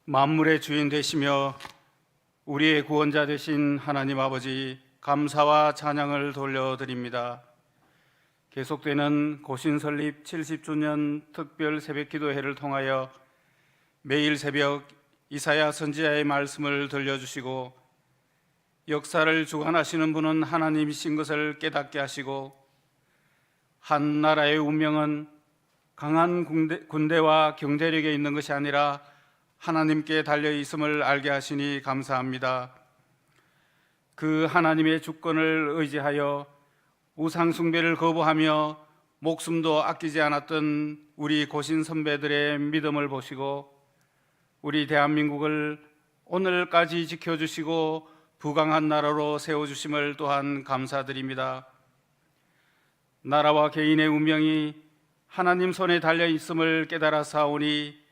만물의 주인 되시며 우리의 구원자 되신 하나님 아버지, 감사와 찬양을 돌려드립니다. 계속되는 고신 설립 70주년 특별 새벽기도회를 통하여 매일 새벽 이사야 선지자의 말씀을 들려주시고 역사를 주관하시는 분은 하나님이신 것을 깨닫게 하시고 한 나라의 운명은 강한 군대와 경제력에 있는 것이 아니라 하나님께 달려 있음을 알게 하시니 감사합니다. 그 하나님의 주권을 의지하여 우상 숭배를 거부하며 목숨도 아끼지 않았던 우리 고신 선배들의 믿음을 보시고 우리 대한민국을 오늘까지 지켜주시고 부강한 나라로 세워주심을 또한 감사드립니다. 나라와 개인의 운명이 하나님 손에 달려 있음을 깨달아 사오니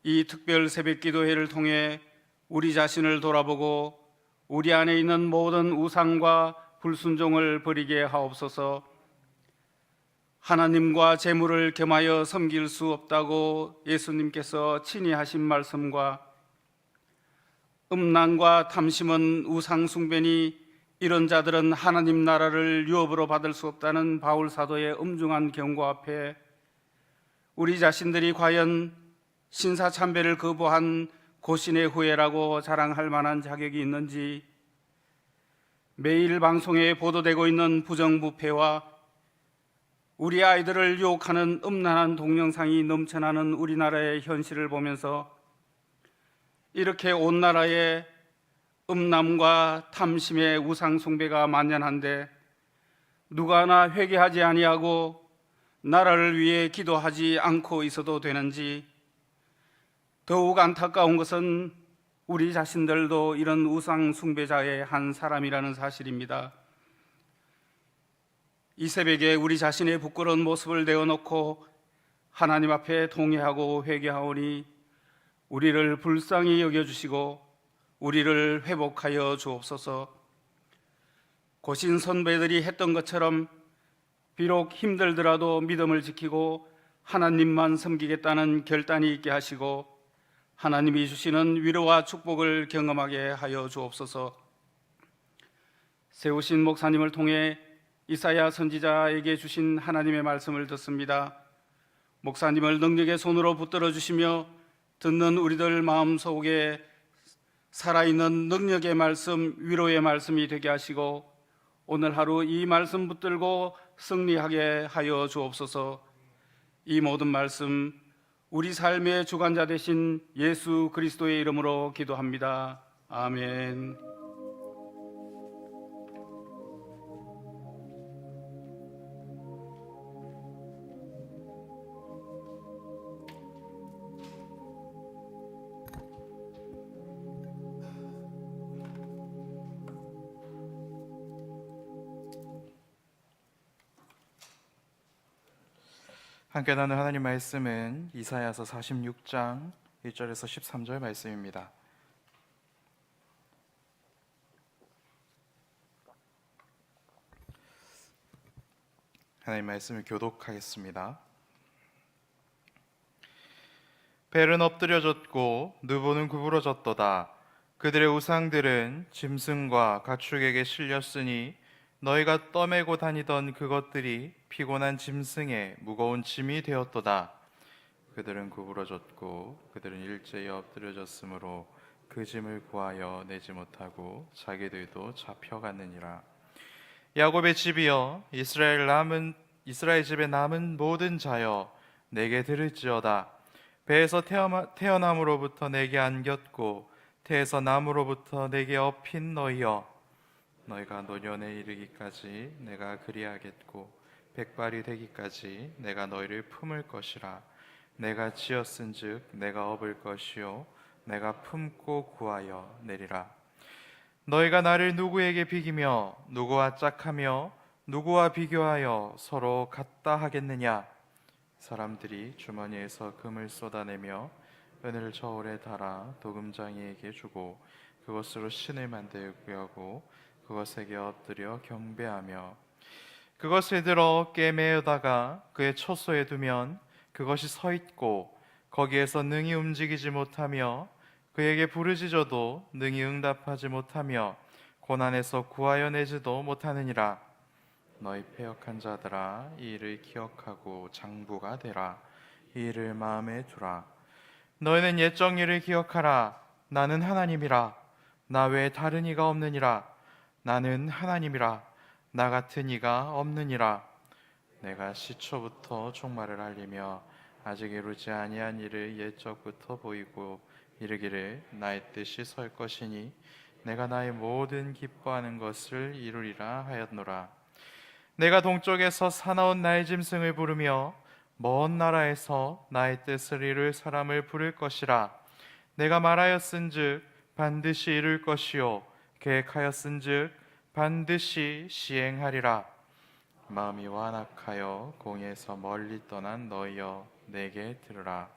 이 특별 새벽기도회를 통해 우리 자신을 돌아보고 우리 안에 있는 모든 우상과 불순종을 버리게 하옵소서. 하나님과 재물을 겸하여 섬길 수 없다고 예수님께서 친히 하신 말씀과 음란과 탐심은 우상 숭배니 이런 자들은 하나님 나라를 유업으로 받을 수 없다는 바울 사도의 엄중한 경고 앞에 우리 자신들이 과연 신사참배를 거부한 고신의 후예라고 자랑할 만한 자격이 있는지, 매일 방송에 보도되고 있는 부정부패와 우리 아이들을 유혹하는 음란한 동영상이 넘쳐나는 우리나라의 현실을 보면서 이렇게 온 나라에 음란과 탐심의 우상 숭배가 만연한데 누가 하나 회개하지 아니하고 나라를 위해 기도하지 않고 있어도 되는지, 더욱 안타까운 것은 우리 자신들도 이런 우상 숭배자의 한 사람이라는 사실입니다. 이 새벽에 우리 자신의 부끄러운 모습을 내어놓고 하나님 앞에 통회하고 회개하오니 우리를 불쌍히 여겨주시고 우리를 회복하여 주옵소서. 고신 선배들이 했던 것처럼 비록 힘들더라도 믿음을 지키고 하나님만 섬기겠다는 결단이 있게 하시고 하나님이 주시는 위로와 축복을 경험하게 하여 주옵소서. 세우신 목사님을 통해 이사야 선지자에게 주신 하나님의 말씀을 듣습니다. 목사님을 능력의 손으로 붙들어 주시며 듣는 우리들 마음속에 살아있는 능력의 말씀, 위로의 말씀이 되게 하시고 오늘 하루 이 말씀 붙들고 승리하게 하여 주옵소서. 이 모든 말씀 우리 삶의 주관자 되신 예수 그리스도의 이름으로 기도합니다. 아멘. 함께 나눈 하나님 말씀은 이사야서 46장 1절에서 13절 말씀입니다. 하나님 말씀을 교독하겠습니다. 벨은 엎드려졌고 누보는 구부러졌도다. 그들의 우상들은 짐승과 가축에게 실렸으니 너희가 떠매고 다니던 그것들이 피곤한 짐승의 무거운 짐이 되었도다. 그들은 구부러졌고 그들은 일제히 엎드려졌으므로 그 짐을 구하여 내지 못하고 자기들도 잡혀갔느니라. 야곱의 집이여, 이스라엘 집에 남은 모든 자여, 내게 들을지어다. 배에서 태어남으로부터 내게 안겼고 태에서 남으로부터 내게 업힌 너희여, 너희가 노년에 이르기까지 내가 그리하겠고 백발이 되기까지 내가 너희를 품을 것이라. 내가 지었은즉 내가 업을 것이요 내가 품고 구하여 내리라. 너희가 나를 누구에게 비기며 누구와 짝하며 누구와 비교하여 서로 같다 하겠느냐? 사람들이 주머니에서 금을 쏟아내며 은을 저울에 달아 도금장이에게 주고 그것으로 신을 만들고 하고 그것에게 엎드려 경배하며 그것을 들어 어깨에 메어다가 그의 처소에 두면 그것이 서 있고 거기에서 능히 움직이지 못하며 그에게 부르짖어도 능히 응답하지 못하며 고난에서 구하여 내지도 못하느니라. 너희 패역한 자들아, 이 일을 기억하고 장부가 되라. 이 일을 마음에 두라. 너희는 옛 정의를 기억하라. 나는 하나님이라. 나 외에 다른 이가 없느니라. 나는 하나님이라. 나 같은 이가 없느니라. 내가 시초부터 종말을 알리며 아직 이루지 아니한 일을 옛적부터 보이고 이르기를 나의 뜻이 설 것이니 내가 나의 모든 기뻐하는 것을 이루리라 하였노라. 내가 동쪽에서 사나운 나의 짐승을 부르며 먼 나라에서 나의 뜻을 이룰 사람을 부를 것이라. 내가 말하였은즉 반드시 이룰 것이요 계획하였은즉 반드시 시행하리라. 마음이 완악하여 공의에서 멀리 떠난 너희여, 내게 들으라.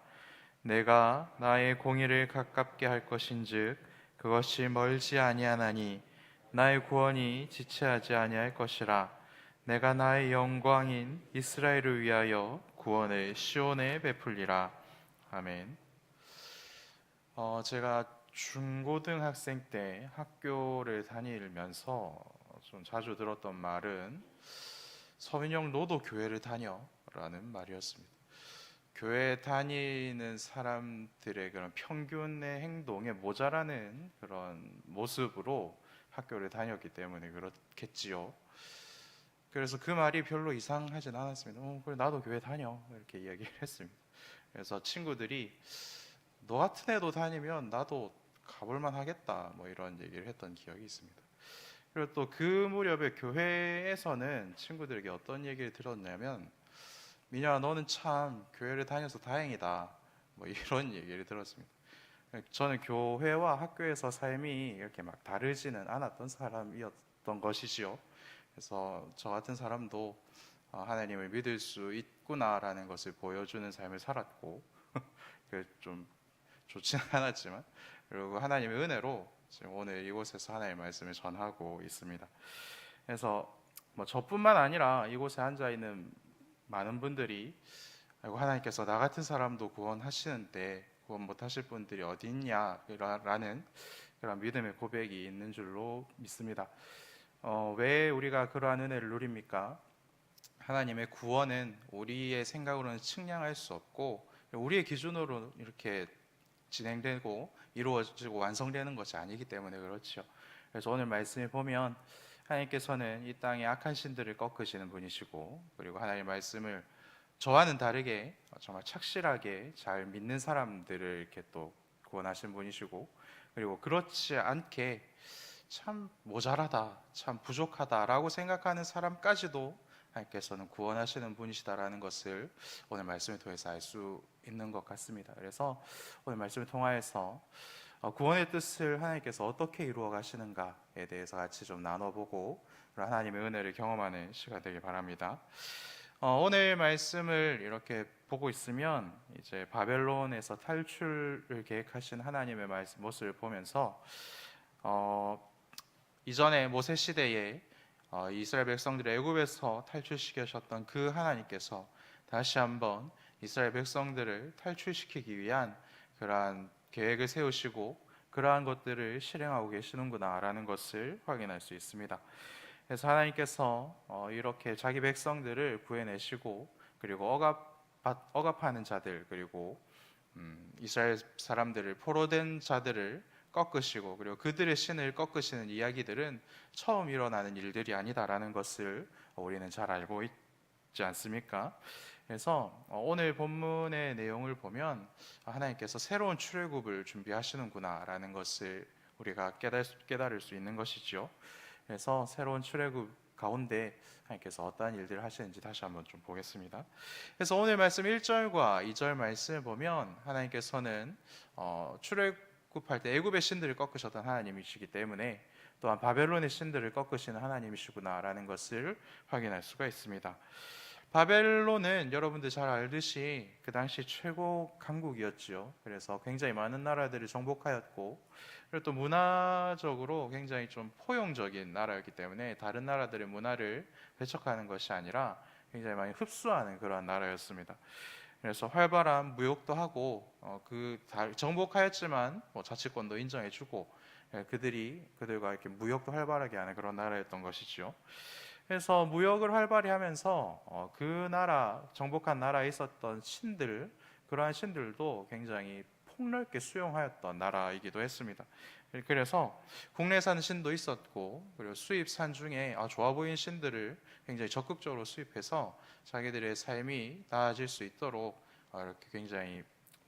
내가 나의 공의를 가깝게 할 것인즉 그것이 멀지 아니하나니 나의 구원이 지체하지 아니할 것이라. 내가 나의 영광인 이스라엘을 위하여 구원을 시온에 베풀리라. 아멘. 제가 중고등학생 때 학교를 다니면서 좀 자주 들었던 말은 서민영 너도 교회를 다녀 라는 말이었습니다. 교회 다니는 사람들의 그런 평균의 행동에 모자라는 그런 모습으로 학교를 다녔기 때문에 그렇겠지요. 그래서 그 말이 별로 이상하진 않았습니다. 그래 나도 교회 다녀 이렇게 이야기를 했습니다. 그래서 친구들이 너 같은 애도 다니면 나도 가볼만 하겠다 뭐 이런 얘기를 했던 기억이 있습니다. 그리고 또 그 무렵에 교회에서는 친구들에게 어떤 얘기를 들었냐면 민현아 너는 참 교회를 다녀서 다행이다 뭐 이런 얘기를 들었습니다. 저는 교회와 학교에서 삶이 이렇게 막 다르지는 않았던 사람이었던 것이지요. 그래서 저 같은 사람도 하나님을 믿을 수 있구나라는 것을 보여주는 삶을 살았고 좀 좋지는 않았지만 그리고 하나님의 은혜로 지금 오늘 이곳에서 하나님의 말씀을 전하고 있습니다. 그래서 저뿐만 아니라 이곳에 앉아 있는 많은 분들이 하나님께서 나 같은 사람도 구원하시는데 구원 못하실 분들이 어디 있냐라는 그런 믿음의 고백이 있는 줄로 믿습니다. 왜 우리가 그러한 은혜를 누립니까? 하나님의 구원은 우리의 생각으로는 측량할 수 없고 우리의 기준으로 이렇게 진행되고 이루어지고 완성되는 것이 아니기 때문에 그렇죠. 그래서 오늘 말씀을 보면 하나님께서는 이 땅의 악한 신들을 꺾으시는 분이시고 그리고 하나님의 말씀을 저와는 다르게 정말 착실하게 잘 믿는 사람들을 이렇게 또 구원하신 분이시고 그리고 그렇지 않게 참 모자라다, 참 부족하다라고 생각하는 사람까지도 하나님께서는 구원하시는 분이시다라는 것을 오늘 말씀을 통해서 알 수 있는 것 같습니다. 그래서 오늘 말씀을 통하여서 구원의 뜻을 하나님께서 어떻게 이루어 가시는가에 대해서 같이 좀 나눠보고 하나님의 은혜를 경험하는 시간 되길 바랍니다. 오늘 말씀을 이렇게 보고 있으면 이제 바벨론에서 탈출을 계획하신 하나님의 모습을 보면서 이전에 모세 시대에 이스라엘 백성들을 애굽에서 탈출시키셨던 그 하나님께서 다시 한번 이스라엘 백성들을 탈출시키기 위한 그러한 계획을 세우시고 그러한 것들을 실행하고 계시는구나라는 것을 확인할 수 있습니다. 그래서 하나님께서 이렇게 자기 백성들을 구해내시고 그리고 억압하는 자들 그리고 이스라엘 사람들을 포로된 자들을 꺾으시고 그리고 그들의 신을 꺾으시는 이야기들은 처음 일어나는 일들이 아니다라는 것을 우리는 잘 알고 있지 않습니까? 그래서 오늘 본문의 내용을 보면 하나님께서 새로운 출애굽을 준비하시는구나라는 것을 우리가 깨달을 수 있는 것이죠. 그래서 새로운 출애굽 가운데 하나님께서 어떠한 일들을 하시는지 다시 한번 좀 보겠습니다. 그래서 오늘 말씀 1절과 2절 말씀을 보면 하나님께서는 출애굽할 때 애굽의 신들을 꺾으셨던 하나님이시기 때문에 또한 바벨론의 신들을 꺾으시는 하나님이시구나라는 것을 확인할 수가 있습니다. 바벨론은 여러분들 잘 알듯이 그 당시 최고 강국이었지요. 그래서 굉장히 많은 나라들을 정복하였고 그리고 또 문화적으로 굉장히 좀 포용적인 나라였기 때문에 다른 나라들의 문화를 배척하는 것이 아니라 굉장히 많이 흡수하는 그런 나라였습니다. 그래서 활발한 무역도 하고 정복하였지만 뭐 자치권도 인정해주고 그들과 이렇게 무역도 활발하게 하는 그런 나라였던 것이죠. 그래서 무역을 활발히 하면서 그 나라 정복한 나라에 있었던 신들 그러한 신들도 굉장히 폭넓게 수용하였던 나라이기도 했습니다. 그래서 국내산 신도 있었고 그리고 수입산 중에 좋아 보이는 신들을 굉장히 적극적으로 수입해서 자기들의 삶이 나아질 수 있도록 이렇게 굉장히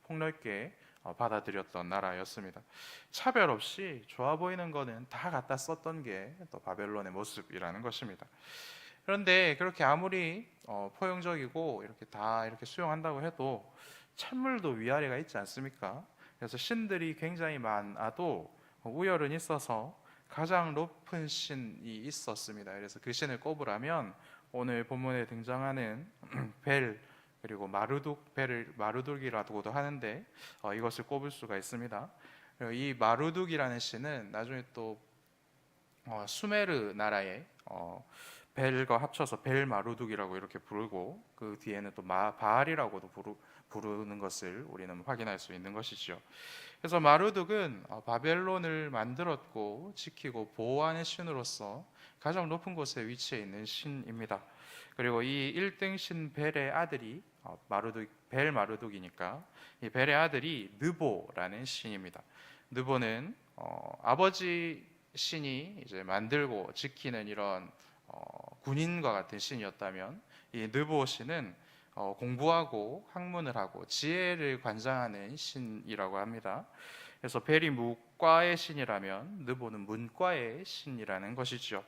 폭넓게 받아들였던 나라였습니다. 차별 없이 좋아 보이는 거는 다 갖다 썼던 게 또 바벨론의 모습이라는 것입니다. 그런데 그렇게 아무리 포용적이고 이렇게 다 이렇게 수용한다고 해도 찬물도 위아래가 있지 않습니까? 그래서 신들이 굉장히 많아도 우열은 있어서 가장 높은 신이 있었습니다. 그래서 그 신을 꼽으라면 오늘 본문에 등장하는 벨 그리고 마르둑, 벨을 마르둑이라고도 하는데 이것을 꼽을 수가 있습니다. 이 마르둑이라는 신은 나중에 또 수메르 나라의 벨과 합쳐서 벨 마르둑이라고 이렇게 부르고 그 뒤에는 또 바알이라고도 부르는 것을 우리는 확인할 수 있는 것이죠. 그래서 마르둑은 바벨론을 만들었고 지키고 보호하는 신으로서 가장 높은 곳에 위치해 있는 신입니다. 그리고 이 1등 신 벨의 아들이 벨 마르둑이니까 이 벨의 아들이 느보라는 신입니다. 느보는 아버지 신이 이제 만들고 지키는 이런 군인과 같은 신이었다면 이 느보 신은 공부하고 학문을 하고 지혜를 관장하는 신이라고 합니다. 그래서 벨이 무과의 신이라면 느보는 문과의 신이라는 것이죠.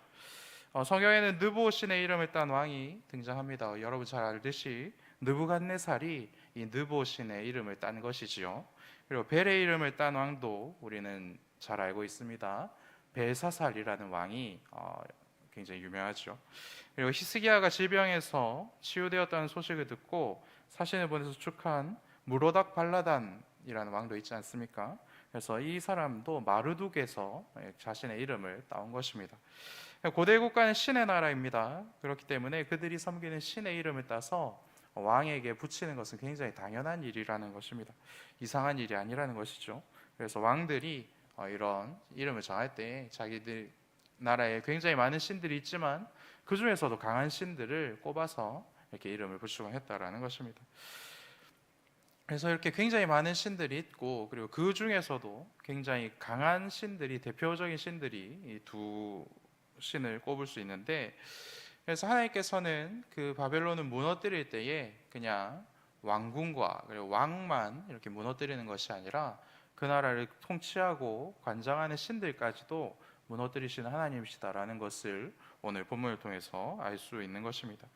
성경에는 느보 신의 이름을 딴 왕이 등장합니다. 여러분 잘 알듯이 느부갓네살이 이 느보 신의 이름을 딴 것이지요. 그리고 벨의 이름을 딴 왕도 우리는 잘 알고 있습니다. 벨사살이라는 왕이 굉장히 유명하죠. 그리고 히스기야가 질병에서 치유되었다는 소식을 듣고 사신을 보내서 축한 무로닥 발라단이라는 왕도 있지 않습니까? 그래서 이 사람도 마르둑에서 자신의 이름을 따온 것입니다. 고대 국가는 신의 나라입니다. 그렇기 때문에 그들이 섬기는 신의 이름을 따서 왕에게 붙이는 것은 굉장히 당연한 일이라는 것입니다. 이상한 일이 아니라는 것이죠. 그래서 왕들이 이런 이름을 정할 때 자기들 나라에 굉장히 많은 신들이 있지만 그 중에서도 강한 신들을 꼽아서 이렇게 이름을 붙이곤 했다라는 것입니다. 그래서 이렇게 굉장히 많은 신들이 있고 그리고 그 중에서도 굉장히 강한 신들이 대표적인 신들이 이 두 신을 꼽을 수 있는데 그래서 하나님께서는 그 바벨론을 무너뜨릴 때에 그냥 왕궁과 그리고 왕만 이렇게 무너뜨리는 것이 아니라 그 나라를 통치하고 관장하는 신들까지도 무너뜨리시는 하나님이시다라는 것을 오늘 본문을 통해서 알 수 있는 것입니다.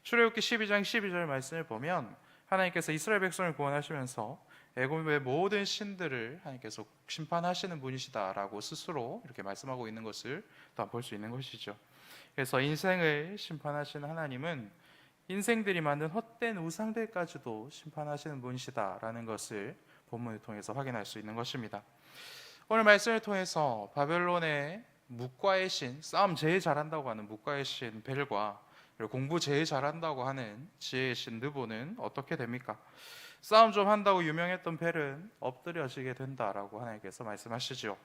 출애굽기 12장 12절 말씀을 보면 하나님께서 이스라엘 백성을 구원하시면서 애굽의 모든 신들을 하나님께서 심판하시는 분이시다라고 스스로 이렇게 말씀하고 있는 것을 또 볼 수 있는 것이죠. 그래서 인생을 심판하시는 하나님은 인생들이 만든 헛된 우상들까지도 심판하시는 분이시다라는 것을 본문을 통해서 확인할 수 있는 것입니다. 오늘 말씀을 통해서 바벨론의 묵과의 신, 싸움 제일 잘한다고 하는 묵과의 신 벨과 그리고 공부 제일 잘한다고 하는 지혜의 신 느보는 어떻게 됩니까? 싸움 좀 한다고 유명했던 벨은 엎드려지게 된다라고 하나님께서 말씀하시죠.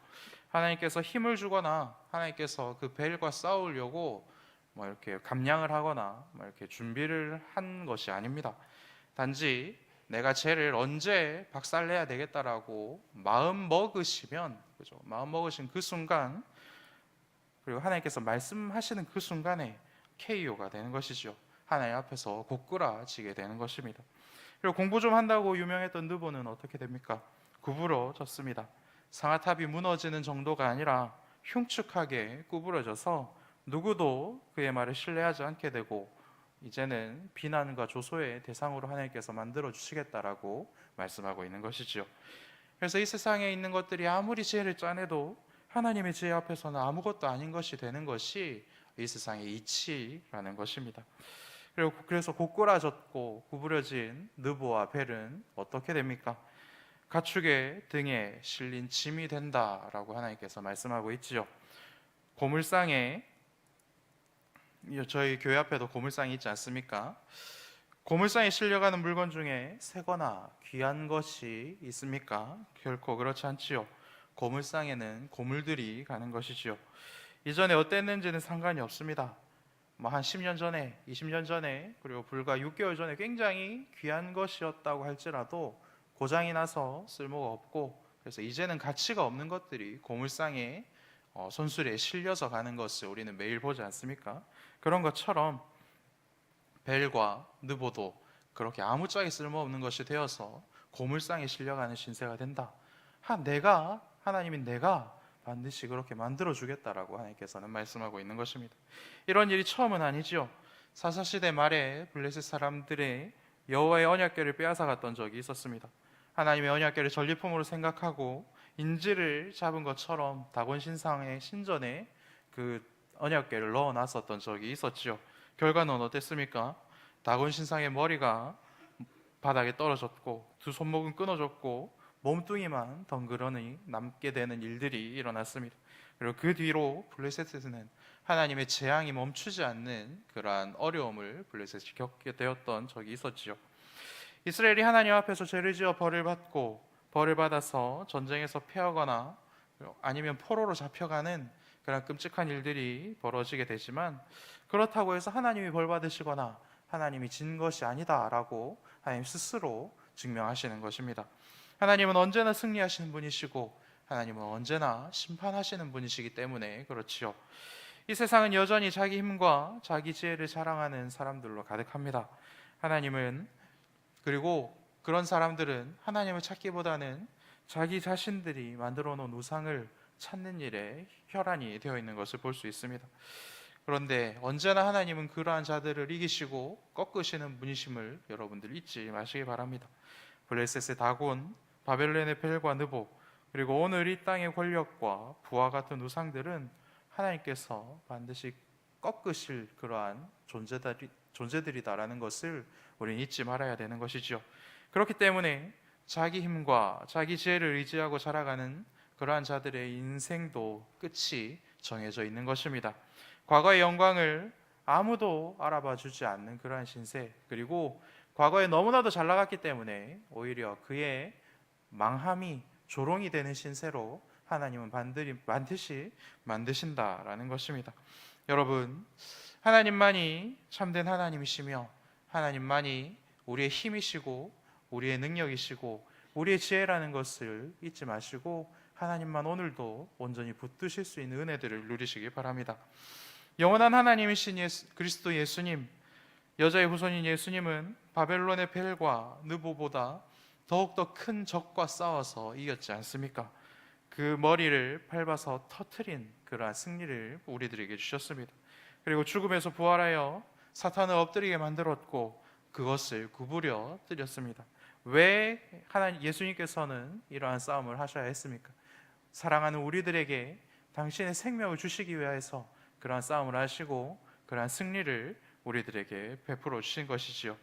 하나님께서 힘을 주거나 하나님께서 그 벨과 싸우려고 이렇게 감량을 하거나 이렇게 준비를 한 것이 아닙니다. 단지 내가 쟤를 언제 박살내야 되겠다라고 마음 먹으시면, 그죠? 마음 먹으신 그 순간, 그리고 하나님께서 말씀하시는 그 순간에 KO가 되는 것이죠. 하나님 앞에서 고꾸라지게 되는 것입니다. 그리고 공부 좀 한다고 유명했던 느보는 어떻게 됩니까? 구부러졌습니다. 상아탑이 무너지는 정도가 아니라 흉측하게 구부러져서 누구도 그의 말을 신뢰하지 않게 되고 이제는 비난과 조소의 대상으로 하나님께서 만들어 주시겠다라고 말씀하고 있는 것이죠. 그래서 이 세상에 있는 것들이 아무리 지혜를 짜내도 하나님의 지혜 앞에서는 아무것도 아닌 것이 되는 것이 이 세상의 이치라는 것입니다. 그래서 고꾸라졌고 구부려진 느보와 벨은 어떻게 됩니까? 가축의 등에 실린 짐이 된다라고 하나님께서 말씀하고 있지요. 고물상에 저희 교회 앞에도 고물상이 있지 않습니까? 고물상에 실려가는 물건 중에 새거나 귀한 것이 있습니까? 결코 그렇지 않지요. 고물상에는 고물들이 가는 것이지요. 이전에 어땠는지는 상관이 없습니다. 한 10년 전에, 20년 전에, 그리고 불과 6개월 전에 굉장히 귀한 것이었다고 할지라도 고장이 나서 쓸모가 없고, 그래서 이제는 가치가 없는 것들이 고물상에 손수레에 실려서 가는 것을 우리는 매일 보지 않습니까? 그런 것처럼 벨과 느보도 그렇게 아무짝에 쓸모없는 것이 되어서 고물상에 실려가는 신세가 된다. 하나님인 내가 반드시 그렇게 만들어주겠다라고 하나님께서는 말씀하고 있는 것입니다. 이런 일이 처음은 아니지요. 사사시대 말에 블레셋 사람들의 여호와의 언약궤를 빼앗아갔던 적이 있었습니다. 하나님의 언약궤를 전리품으로 생각하고 인지를 잡은 것처럼 다곤 신상의 신전에 그 언약궤를 넣어놨었던 적이 있었지요. 결과는 어땠습니까? 다곤 신상의 머리가 바닥에 떨어졌고 두 손목은 끊어졌고 몸뚱이만 덩그러니 남게 되는 일들이 일어났습니다. 그리고 그 뒤로 블레셋에서는 하나님의 재앙이 멈추지 않는 그러한 어려움을 블레셋이 겪게 되었던 적이 있었지요. 이스라엘이 하나님 앞에서 죄를 지어 벌을 받고 벌을 받아서 전쟁에서 패하거나 아니면 포로로 잡혀가는 그런 끔찍한 일들이 벌어지게 되지만, 그렇다고 해서 하나님이 벌 받으시거나 하나님이 진 것이 아니다라고 하나님 스스로 증명하시는 것입니다. 하나님은 언제나 승리하시는 분이시고 하나님은 언제나 심판하시는 분이시기 때문에 그렇지요. 이 세상은 여전히 자기 힘과 자기 지혜를 자랑하는 사람들로 가득합니다. 그리고 그런 사람들은 하나님을 찾기보다는 자기 자신들이 만들어 놓은 우상을 찾는 일에 혈안이 되어 있는 것을 볼 수 있습니다. 그런데 언제나 하나님은 그러한 자들을 이기시고 꺾으시는 분이심을 여러분들 잊지 마시기 바랍니다. 블레셋의 다곤, 바벨론의 벨과 느보, 그리고 오늘 이 땅의 권력과 부와 같은 우상들은 하나님께서 반드시 꺾으실 그러한 존재들이다라는 것을 우리는 잊지 말아야 되는 것이죠. 그렇기 때문에 자기 힘과 자기 지혜를 의지하고 살아가는 그러한 자들의 인생도 끝이 정해져 있는 것입니다. 과거의 영광을 아무도 알아봐 주지 않는 그러한 신세, 그리고 과거에 너무나도 잘 나갔기 때문에 오히려 그의 망함이 조롱이 되는 신세로 하나님은 반드시 만드신다라는 것입니다. 여러분, 하나님만이 참된 하나님이시며 하나님만이 우리의 힘이시고 우리의 능력이시고 우리의 지혜라는 것을 잊지 마시고 하나님만 오늘도 온전히 붙드실 수 있는 은혜들을 누리시기 바랍니다. 영원한 하나님이신 그리스도 예수님, 여자의 후손인 예수님은 바벨론의 벨과 느보보다 더욱더 큰 적과 싸워서 이겼지 않습니까? 그 머리를 밟아서 터트린 그러한 승리를 우리들에게 주셨습니다. 그리고 죽음에서 부활하여 사탄을 엎드리게 만들었고 그것을 구부려 뜨렸습니다. 왜 예수님께서는 이러한 싸움을 하셔야 했습니까? 사랑하는 우리들에게 당신의 생명을 주시기 위해서 그러한 싸움을 하시고 그러한 승리를 우리들에게 베풀어 주신 것이지요.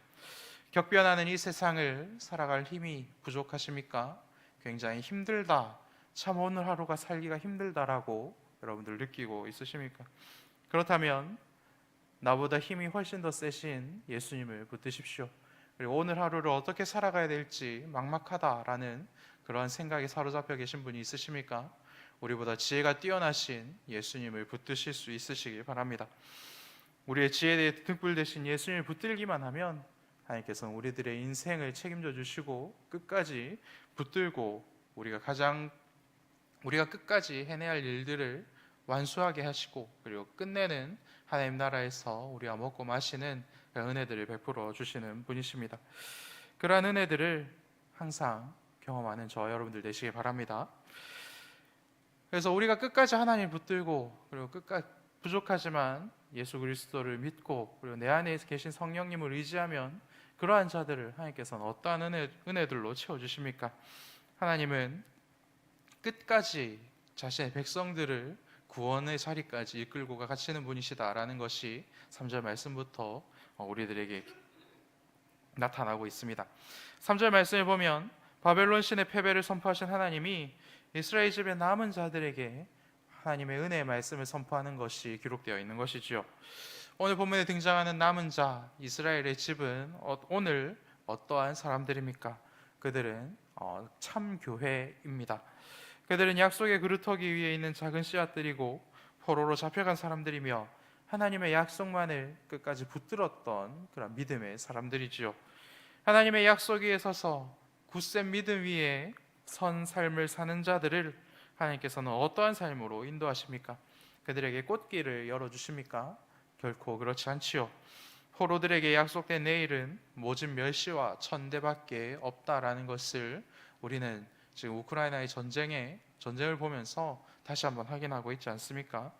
격변하는 이 세상을 살아갈 힘이 부족하십니까? 굉장히 힘들다, 참 오늘 하루가 살기가 힘들다라고 여러분들 느끼고 있으십니까? 그렇다면 나보다 힘이 훨씬 더 세신 예수님을 붙드십시오. 그리고 오늘 하루를 어떻게 살아가야 될지 막막하다라는 그러한 생각에 사로잡혀 계신 분이 있으십니까? 우리보다 지혜가 뛰어나신 예수님을 붙드실 수 있으시길 바랍니다. 우리의 지혜에 등불 대신 예수님을 붙들기만 하면 하나님께서는 우리들의 인생을 책임져 주시고 끝까지 붙들고 우리가 끝까지 해내야 할 일들을 완수하게 하시고 그리고 끝내는 하나님 나라에서 우리가 먹고 마시는 은혜들을 베풀어 주시는 분이십니다. 그러한 은혜들을 항상 경험하는 저와 여러분들 되시길 바랍니다. 그래서 우리가 끝까지 하나님 붙들고 그리고 끝까지 부족하지만 예수 그리스도를 믿고 그리고 내 안에 계신 성령님을 의지하면 그러한 자들을 하나님께서는 어떠한 은혜들로 채워주십니까? 하나님은 끝까지 자신의 백성들을 구원의 자리까지 이끌고 가시는 분이시다라는 것이 3절 말씀부터 우리들에게 나타나고 있습니다. 3절 말씀을 보면 바벨론 신의 패배를 선포하신 하나님이 이스라엘 집의 남은 자들에게 하나님의 은혜의 말씀을 선포하는 것이 기록되어 있는 것이지요. 오늘 본문에 등장하는 남은 자 이스라엘의 집은 오늘 어떠한 사람들입니까? 그들은 참 교회입니다. 그들은 약속의 그루터기 위에 있는 작은 씨앗들이고 포로로 잡혀간 사람들이며 하나님의 약속만을 끝까지 붙들었던 그런 믿음의 사람들이지요. 하나님의 약속 위에 서서 굳센 믿음 위에 선 삶을 사는 자들을 하나님께서는 어떠한 삶으로 인도하십니까? 그들에게 꽃길을 열어주십니까? 결코 그렇지 않지요. 포로들에게 약속된 내일은 모진 멸시와 천대밖에 없다라는 것을 우리는 지금 우크라이나의 전쟁을 보면서 다시 한번 확인하고 있지 않습니까?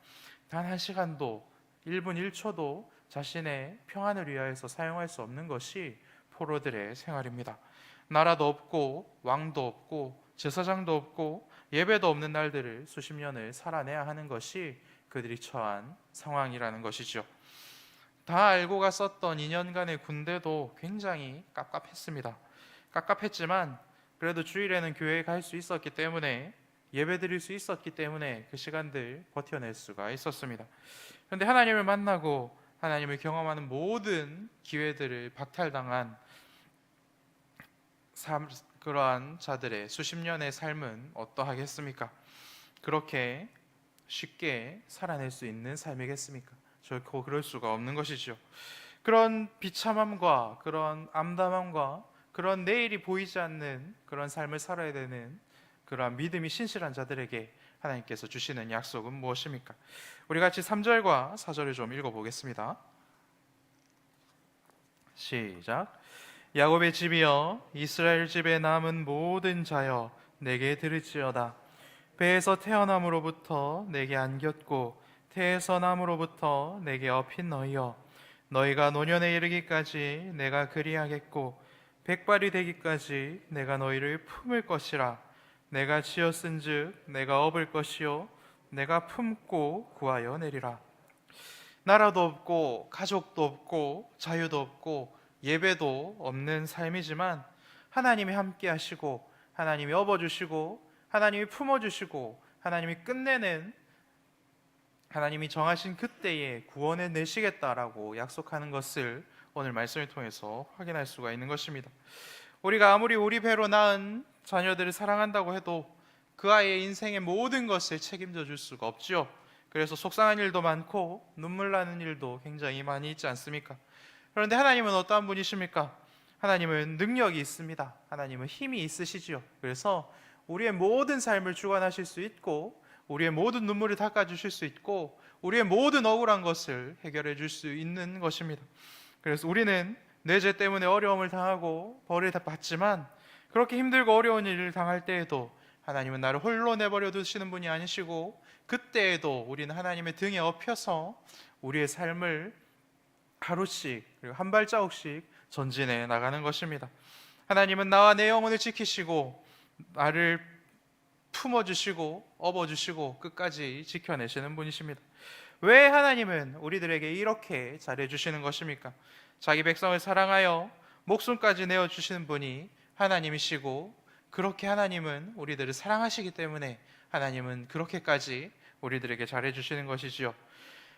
단 한 시간도 1분 1초도 자신의 평안을 위하여서 사용할 수 없는 것이 포로들의 생활입니다. 나라도 없고 왕도 없고 제사장도 없고 예배도 없는 날들을 수십 년을 살아내야 하는 것이 그들이 처한 상황이라는 것이죠. 다 알고 갔었던 2년간의 군대도 굉장히 깝깝했습니다. 깝깝했지만 그래도 주일에는 교회에 갈 수 있었기 때문에 예배 드릴 수 있었기 때문에 그 시간들 버텨낼 수가 있었습니다. 그런데 하나님을 만나고 하나님을 경험하는 모든 기회들을 박탈당한 그러한 자들의 수십 년의 삶은 어떠하겠습니까? 그렇게 쉽게 살아낼 수 있는 삶이겠습니까? 결코 그럴 수가 없는 것이죠. 그런 비참함과 그런 암담함과 그런 내일이 보이지 않는 그런 삶을 살아야 되는 그러한 믿음이 신실한 자들에게 하나님께서 주시는 약속은 무엇입니까? 우리 같이 3절과 4절을 좀 읽어보겠습니다. 시작. 야곱의 집이여 이스라엘 집에 남은 모든 자여 내게 들을지어다. 배에서 태어남으로부터 내게 안겼고 태에서 남으로부터 내게 업힌 너희여 너희가 노년에 이르기까지 내가 그리하겠고 백발이 되기까지 내가 너희를 품을 것이라. 내가 지었은즉 내가 업을 것이요 내가 품고 구하여 내리라. 나라도 없고 가족도 없고 자유도 없고 예배도 없는 삶이지만 하나님이 함께 하시고 하나님이 업어주시고 하나님이 품어주시고 하나님이 끝내는 하나님이 정하신 그때에 구원해 내시겠다라고 약속하는 것을 오늘 말씀을 통해서 확인할 수가 있는 것입니다. 우리가 아무리 우리 배로 낳은 자녀들을 사랑한다고 해도 그 아이의 인생의 모든 것을 책임져 줄 수가 없죠. 그래서 속상한 일도 많고 눈물 나는 일도 굉장히 많이 있지 않습니까? 그런데 하나님은 어떠한 분이십니까? 하나님은 능력이 있습니다. 하나님은 힘이 있으시지요. 그래서 우리의 모든 삶을 주관하실 수 있고 우리의 모든 눈물을 닦아주실 수 있고 우리의 모든 억울한 것을 해결해 줄 수 있는 것입니다. 그래서 우리는 내 죄 때문에 어려움을 당하고 벌을 받지만 그렇게 힘들고 어려운 일을 당할 때에도 하나님은 나를 홀로 내버려 두시는 분이 아니시고 그때에도 우리는 하나님의 등에 업혀서 우리의 삶을 하루씩 그리고 한 발자국씩 전진해 나가는 것입니다. 하나님은 나와 내 영혼을 지키시고 나를 품어주시고 업어주시고 끝까지 지켜내시는 분이십니다. 왜 하나님은 우리들에게 이렇게 잘해주시는 것입니까? 자기 백성을 사랑하여 목숨까지 내어주시는 분이 하나님이시고 그렇게 하나님은 우리들을 사랑하시기 때문에 하나님은 그렇게까지 우리들에게 잘해주시는 것이지요.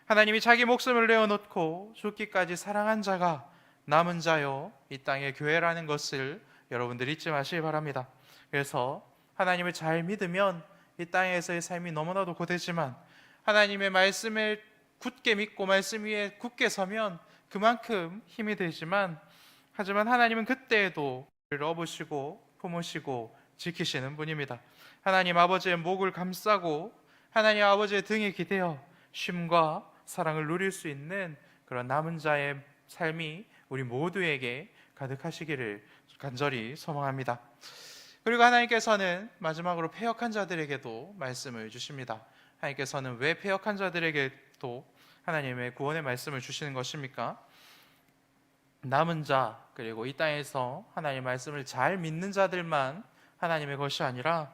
하나님이 자기 목숨을 내어놓고 죽기까지 사랑한 자가 남은 자요 이 땅의 교회라는 것을 여러분들 잊지 마시기 바랍니다. 그래서 하나님을 잘 믿으면 이 땅에서의 삶이 너무나도 고되지만 하나님의 말씀을 굳게 믿고 말씀 위에 굳게 서면 그만큼 힘이 되지만 하지만 하나님은 그때에도 우리를 업으시고 품으시고 지키시는 분입니다. 하나님 아버지의 목을 감싸고 하나님 아버지의 등에 기대어 쉼과 사랑을 누릴 수 있는 그런 남은 자의 삶이 우리 모두에게 가득하시기를 간절히 소망합니다. 그리고 하나님께서는 마지막으로 패역한 자들에게도 말씀을 주십니다. 하나님께서는 왜 패역한 자들에게도 하나님의 구원의 말씀을 주시는 것입니까? 남은 자 그리고 이 땅에서 하나님의 말씀을 잘 믿는 자들만 하나님의 것이 아니라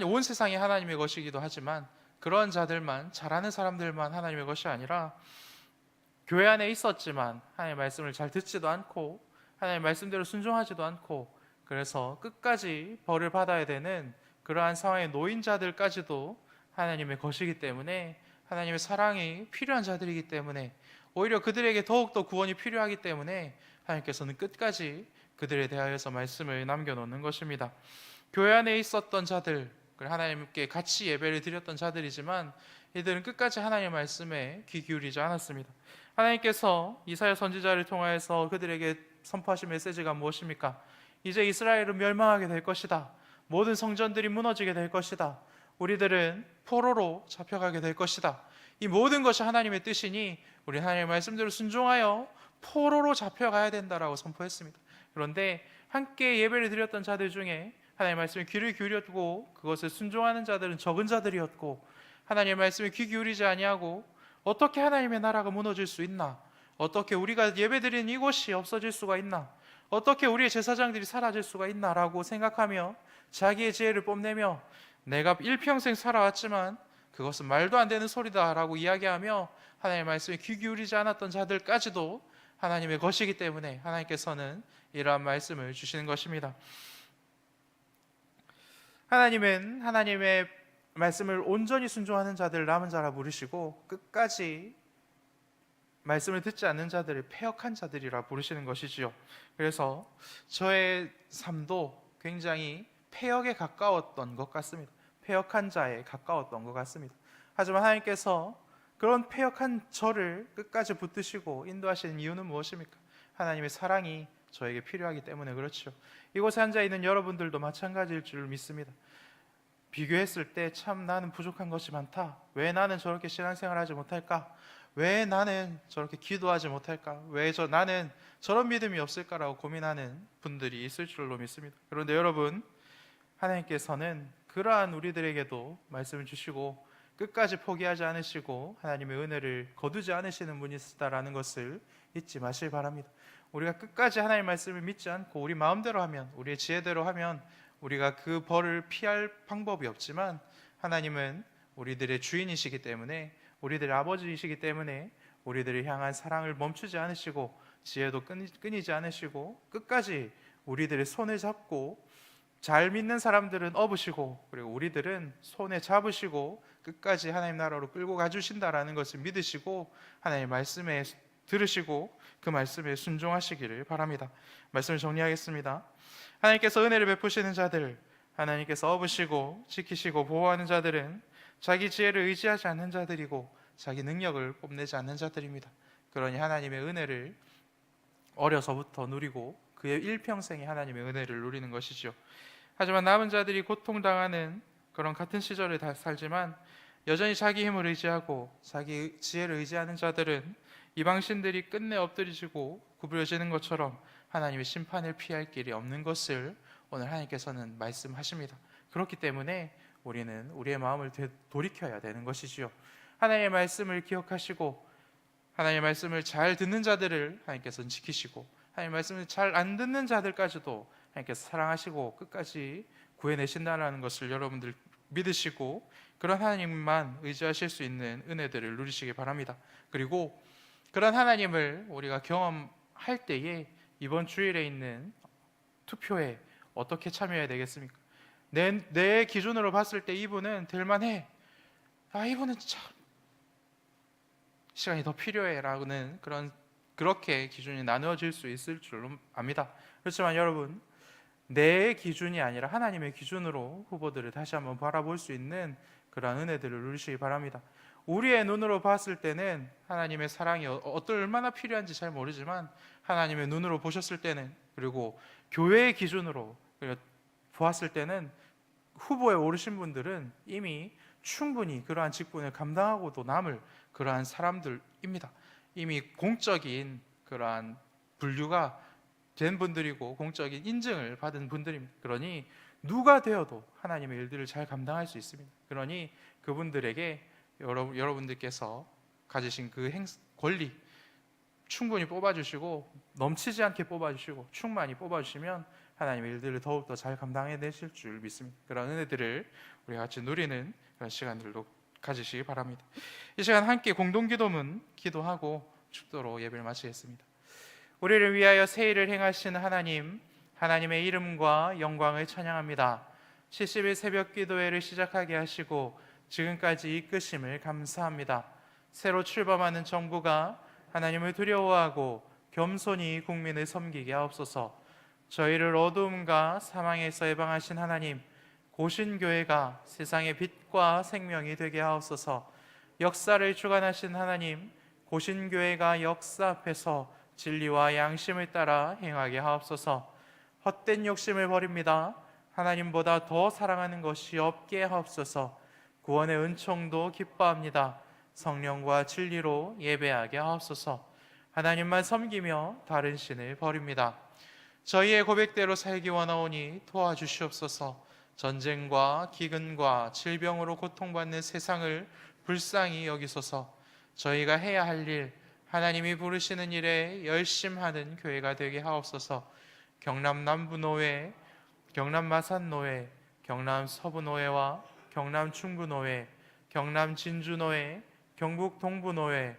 온 세상이 하나님의 것이기도 하지만 그런 자들만 잘하는 사람들만 하나님의 것이 아니라 교회 안에 있었지만 하나님의 말씀을 잘 듣지도 않고 하나님의 말씀대로 순종하지도 않고 그래서 끝까지 벌을 받아야 되는 그러한 상황에 놓인 자들까지도 하나님의 것이기 때문에 하나님의 사랑이 필요한 자들이기 때문에 오히려 그들에게 더욱더 구원이 필요하기 때문에 하나님께서는 끝까지 그들에 대하여서 말씀을 남겨놓는 것입니다. 교회 안에 있었던 자들, 하나님께 같이 예배를 드렸던 자들이지만 이들은 끝까지 하나님의 말씀에 귀 기울이지 않았습니다. 하나님께서 이사야 선지자를 통하여서 그들에게 선포하신 메시지가 무엇입니까? 이제 이스라엘은 멸망하게 될 것이다. 모든 성전들이 무너지게 될 것이다. 우리들은 포로로 잡혀가게 될 것이다. 이 모든 것이 하나님의 뜻이니 우리 하나님의 말씀대로 순종하여 포로로 잡혀가야 된다라고 선포했습니다. 그런데 함께 예배를 드렸던 자들 중에 하나님의 말씀에 귀를 기울였고 그것을 순종하는 자들은 적은 자들이었고, 하나님의 말씀에 귀 기울이지 아니하고 어떻게 하나님의 나라가 무너질 수 있나? 어떻게 우리가 예배드리는 이곳이 없어질 수가 있나? 어떻게 우리의 제사장들이 사라질 수가 있나? 라고 생각하며 자기의 지혜를 뽐내며 내가 일평생 살아왔지만 그것은 말도 안 되는 소리다 라고 이야기하며 하나님의 말씀에 귀 기울이지 않았던 자들까지도 하나님의 것이기 때문에 하나님께서는 이러한 말씀을 주시는 것입니다. 하나님은 하나님의 말씀을 온전히 순종하는 자들을 남은 자라 부르시고 끝까지 말씀을 듣지 않는 자들을 패역한 자들이라 부르시는 것이지요. 그래서 저의 삶도 굉장히 패역에 가까웠던 것 같습니다. 패역한 자에 가까웠던 것 같습니다. 하지만 하나님께서 그런 패역한 저를 끝까지 붙드시고 인도하시는 이유는 무엇입니까? 하나님의 사랑이 저에게 필요하기 때문에 그렇죠. 이곳에 앉아 있는 여러분들도 마찬가지일 줄 믿습니다. 비교했을 때 참 나는 부족한 것이 많다. 왜 나는 저렇게 신앙생활을 하지 못할까? 왜 나는 저렇게 기도하지 못할까? 왜 나는 저런 믿음이 없을까라고 고민하는 분들이 있을 줄로 믿습니다. 그런데 여러분, 하나님께서는 그러한 우리들에게도 말씀을 주시고 끝까지 포기하지 않으시고 하나님의 은혜를 거두지 않으시는 분이시다라는 것을 잊지 마시기 바랍니다. 우리가 끝까지 하나님의 말씀을 믿지 않고 우리 마음대로 하면, 우리의 지혜대로 하면 우리가 그 벌을 피할 방법이 없지만 하나님은 우리들의 주인이시기 때문에, 우리들의 아버지이시기 때문에 우리들을 향한 사랑을 멈추지 않으시고 지혜도 끊이지 않으시고 끝까지 우리들의 손을 잡고, 잘 믿는 사람들은 업으시고 그리고 우리들은 손에 잡으시고 끝까지 하나님 나라로 끌고 가주신다라는 것을 믿으시고 하나님의 말씀에 들으시고 그 말씀에 순종하시기를 바랍니다. 말씀을 정리하겠습니다. 하나님께서 은혜를 베푸시는 자들, 하나님께서 업으시고 지키시고 보호하는 자들은 자기 지혜를 의지하지 않는 자들이고 자기 능력을 뽐내지 않는 자들입니다. 그러니 하나님의 은혜를 어려서부터 누리고 그의 일평생에 하나님의 은혜를 누리는 것이죠. 하지만 남은 자들이 고통당하는 그런 같은 시절을 다 살지만 여전히 자기 힘을 의지하고 자기 지혜를 의지하는 자들은 이방신들이 끝내 엎드리시고 구부려지는 것처럼 하나님의 심판을 피할 길이 없는 것을 오늘 하나님께서는 말씀하십니다. 그렇기 때문에 우리는 우리의 마음을 돌이켜야 되는 것이지요. 하나님의 말씀을 기억하시고 하나님의 말씀을 잘 듣는 자들을 하나님께서는 지키시고 하나님의 말씀을 잘 안 듣는 자들까지도 하나님께서 사랑하시고 끝까지 구해내신다는 것을 여러분들 믿으시고 그런 하나님만 의지하실 수 있는 은혜들을 누리시기 바랍니다. 그리고 그런 하나님을 우리가 경험할 때에 이번 주일에 있는 투표에 어떻게 참여해야 되겠습니까? 내 기준으로 봤을 때 이분은 될만해. 이분은 참 시간이 더 필요해 라고는 그렇게 기준이 나누어질 수 있을 줄로 압니다. 그렇지만 여러분, 내 기준이 아니라 하나님의 기준으로 후보들을 다시 한번 바라볼 수 있는 그러한 은혜들을 누리시기 바랍니다. 우리의 눈으로 봤을 때는 하나님의 사랑이 얼마나 필요한지 잘 모르지만 하나님의 눈으로 보셨을 때는, 그리고 교회의 기준으로 보았을 때는 후보에 오르신 분들은 이미 충분히 그러한 직분을 감당하고도 남을 그러한 사람들입니다. 이미 공적인 그러한 분류가 된 분들이고 공적인 인증을 받은 분들입니다. 그러니 누가 되어도 하나님의 일들을 잘 감당할 수 있습니다. 그러니 그분들에게 여러분들께서 가지신 그 권리 충분히 뽑아주시고 넘치지 않게 뽑아주시고 충만히 뽑아주시면 하나님의 일들을 더욱더 잘 감당해내실 줄 믿습니다. 그런 은혜들을 우리 같이 누리는 그런 시간들도 가지시기 바랍니다. 이 시간 함께 공동기도문 기도하고 축도로 예배를 마치겠습니다. 우리를 위하여 새 일을 행하시는 하나님, 하나님의 이름과 영광을 찬양합니다. 70일 새벽 기도회를 시작하게 하시고 지금까지 이끄심을 감사합니다. 새로 출범하는 정부가 하나님을 두려워하고 겸손히 국민을 섬기게 하옵소서. 저희를 어두움과 사망에서 해방하신 하나님, 고신교회가 세상의 빛과 생명이 되게 하옵소서. 역사를 주관하신 하나님, 고신교회가 역사 앞에서 진리와 양심을 따라 행하게 하옵소서. 헛된 욕심을 버립니다. 하나님보다 더 사랑하는 것이 없게 하옵소서. 구원의 은총도 기뻐합니다. 성령과 진리로 예배하게 하옵소서. 하나님만 섬기며 다른 신을 버립니다. 저희의 고백대로 살기 원하오니 도와주시옵소서. 전쟁과 기근과 질병으로 고통받는 세상을 불쌍히 여기소서. 저희가 해야 할 일, 하나님이 부르시는 일에 열심하는 교회가 되게 하옵소서. 경남 남부노회, 경남 마산노회, 경남 서부노회와 경남 충북노회, 경남 진주노회, 경북 동부노회,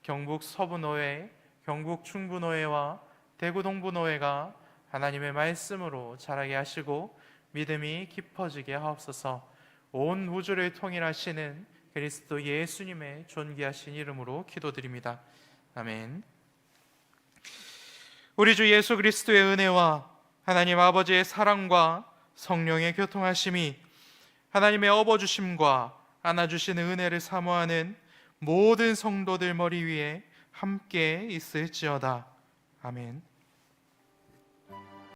경북 서부노회, 경북 충북노회와 대구 동부노회가 하나님의 말씀으로 자라게 하시고 믿음이 깊어지게 하옵소서. 온 우주를 통일하시는 그리스도 예수님의 존귀하신 이름으로 기도드립니다. 아멘. 우리 주 예수 그리스도의 은혜와 하나님 아버지의 사랑과 성령의 교통하심이 하나님의 업어주심과 안아주시는 은혜를 사모하는 모든 성도들 머리 위에 함께 있을지어다. 아멘.